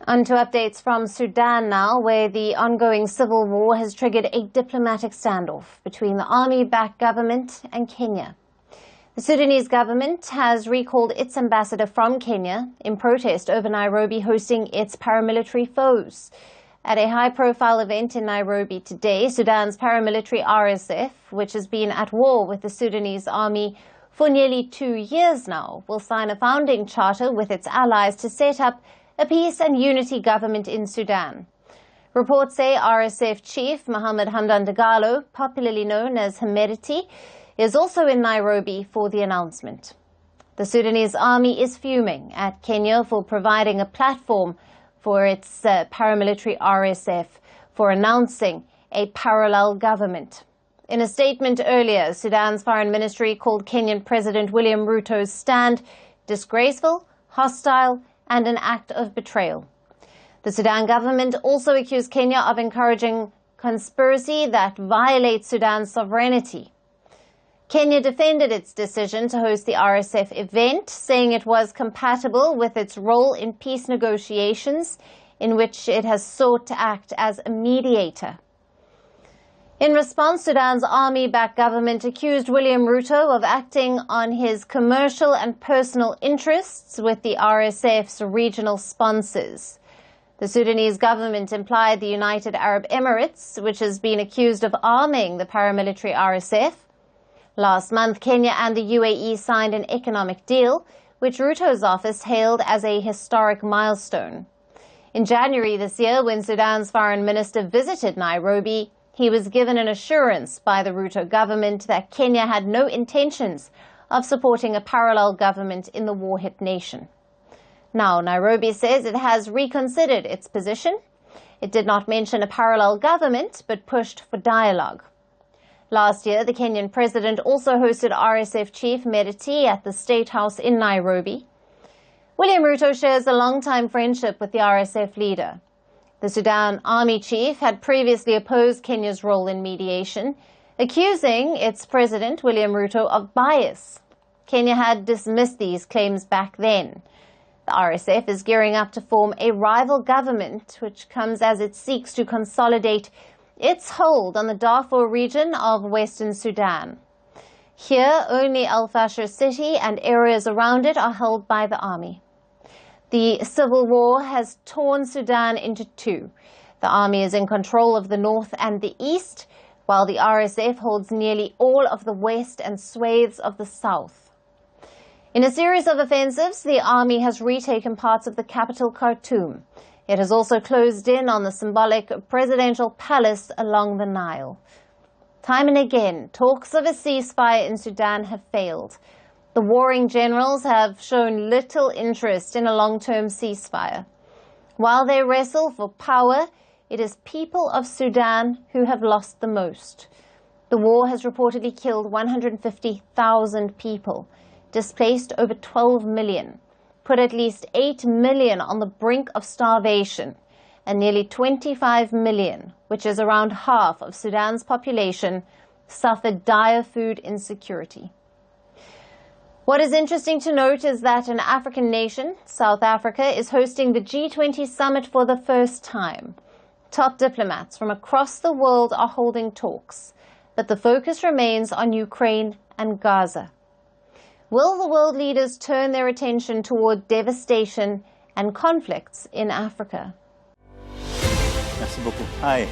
On to updates from Sudan now, where the ongoing civil war has triggered a diplomatic standoff between the army-backed government and Kenya. The Sudanese government has recalled its ambassador from Kenya in protest over Nairobi hosting its paramilitary foes. At a high-profile event in Nairobi today, Sudan's paramilitary RSF, which has been at war with the Sudanese army for nearly 2 years now, will sign a founding charter with its allies to set up a peace and unity government in Sudan. Reports say RSF chief Mohammed Hamdan Dagalo, popularly known as Hemedti, is also in Nairobi for the announcement. The Sudanese army is fuming at Kenya for providing a platform for its paramilitary RSF for announcing a parallel government. In a statement earlier, Sudan's foreign ministry called Kenyan President William Ruto's stand disgraceful, hostile, and an act of betrayal. The Sudan government also accused Kenya of encouraging conspiracy that violates Sudan's sovereignty. Kenya defended its decision to host the RSF event, saying it was compatible with its role in peace negotiations, in which it has sought to act as a mediator. In response, Sudan's army-backed government accused William Ruto of acting on his commercial and personal interests with the RSF's regional sponsors. The Sudanese government implied the United Arab Emirates, which has been accused of arming the paramilitary RSF. Last month, Kenya and the UAE signed an economic deal, which Ruto's office hailed as a historic milestone. In January this year, when Sudan's foreign minister visited Nairobi, he was given an assurance by the Ruto government that Kenya had no intentions of supporting a parallel government in the war-hit nation. Now, Nairobi says it has reconsidered its position. It did not mention a parallel government, but pushed for dialogue. Last year, the Kenyan president also hosted RSF chief Hemedti at the State House in Nairobi. William Ruto shares a long-time friendship with the RSF leader. The Sudan army chief had previously opposed Kenya's role in mediation, accusing its president, William Ruto, of bias. Kenya had dismissed these claims back then. The RSF is gearing up to form a rival government, which comes as it seeks to consolidate its hold on the Darfur region of Western Sudan. Here, only Al Fasher city and areas around it are held by the army. The civil war has torn Sudan into two. The army is in control of the north and the east, while the RSF holds nearly all of the west and swathes of the south. In a series of offensives, the army has retaken parts of the capital, Khartoum. It has also closed in on the symbolic presidential palace along the Nile. Time and again, talks of a ceasefire in Sudan have failed. The warring generals have shown little interest in a long-term ceasefire. While they wrestle for power, it is people of Sudan who have lost the most. The war has reportedly killed 150,000 people, displaced over 12 million, put at least 8 million on the brink of starvation, and nearly 25 million, which is around half of Sudan's population, suffered dire food insecurity. What is interesting to note is that an African nation, South Africa, is hosting the G20 summit for the first time. Top diplomats from across the world are holding talks, but the focus remains on Ukraine and Gaza. Will the world leaders turn their attention toward devastation and conflicts in Africa? Merci beaucoup. Hi.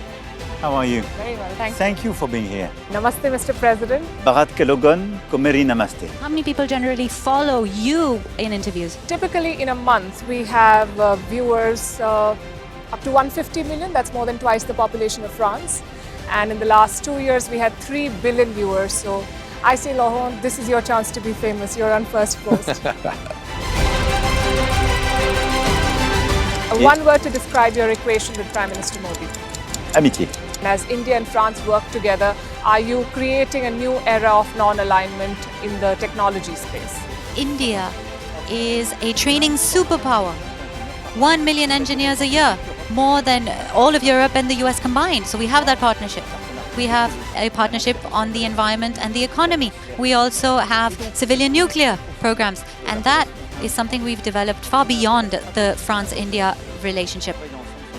How are you? Very well, thank you. Thank you for being here. Namaste, Mr. President. Bharat Kelogon, Komeri Namaste. How many people generally follow you in interviews? Typically in a month, we have viewers up to 150 million. That's more than twice the population of France. And in the last 2 years, we had 3 billion viewers. So I say, Laurent, this is your chance to be famous. You're on Firstpost. One word to describe your equation with Prime Minister Modi. Amitié. As India and France work together, are you creating a new era of non-alignment in the technology space? India is a training superpower. 1 million engineers a year, more than all of Europe and the US combined. So we have that partnership. We have a partnership on the environment and the economy. We also have civilian nuclear programs, and that is something we've developed far beyond the France-India relationship.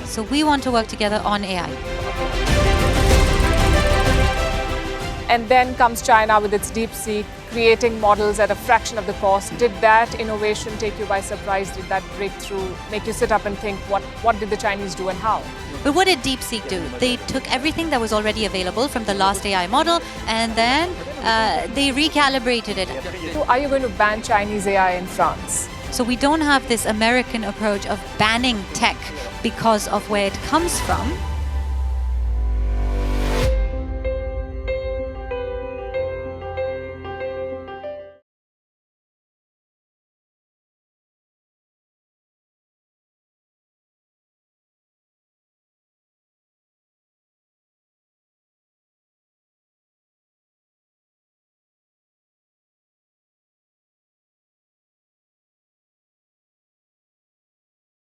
So we want to work together on AI. And then comes China with its DeepSeek, creating models at a fraction of the cost. Did that innovation take you by surprise? Did that breakthrough make you sit up and think, what did the Chinese do and how? But what did DeepSeek do? They took everything that was already available from the last AI model and then they recalibrated it. So are you going to ban Chinese AI in France? So we don't have this American approach of banning tech because of where it comes from.